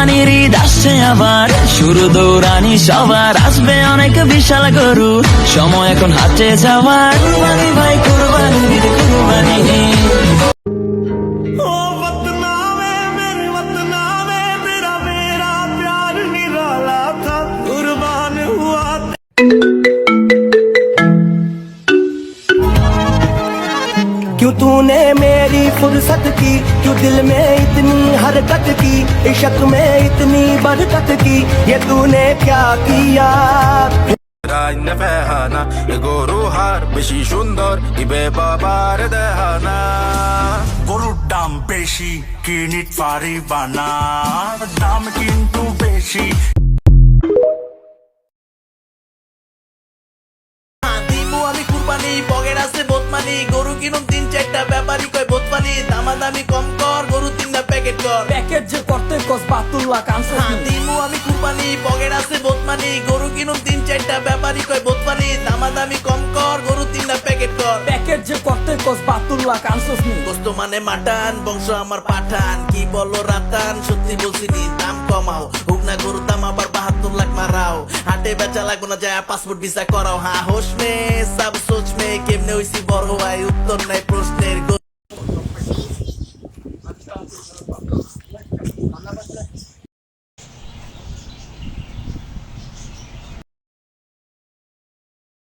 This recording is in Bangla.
কুরবানির ঈদ আসছে আবার, শুরু দৌড়ানি সবার, আসবে অনেক বিশাল গরু, সময় এখন হাতে যাওয়ার। কুরবানি ভাই কুরবানি ঈদ কুরবানি। क्यों तूने मेरी फुर्सत की, क्यों दिल में इतनी हरकत की, इश्क में इतनी बरकत की, ये तूने क्या किया। বেহানা এ গরু হার বেশি সুন্দর ইবে বাবার দেহানা। গরুর দাম বেশি কিনিট পারিবা না, দাম কিন্তু বেশি। আমি কুরবানি পকেট আছে বোতমানি, গরু কিনুন 3-4টা ব্যাপারী কয় বোতমানি, দামাদামি কম কর, গরু 3টা প্যাকেট কর। প্যাকেট যে করতে কস 72 লাখ আনছো। দিমু আমি কুরবানি পকেট আছে বোতমানি, গরু কিনুন 3-4টা ব্যাপারী কয় বোতমানি, দামাদামি কম কর, গরু 3টা প্যাকেট কর। প্যাকেট যে করতে কস 72 লাখ আনছো। গোস্ত মানে মাটান, বংশ আমার পাঠান, কি বলো রাতান, সত্যি বলছি নি দাম কমাও, হুক না গরুর দাম আবার 72 লাখ মারাও, হাটে বেচা লাগবো না যায় পাসপোর্ট ভিসা করাও। হ্যাঁ হোশ মে সব সোচ মে, কেমনে হইছি বড় ভাই উত্তর নাই প্রশ্নের।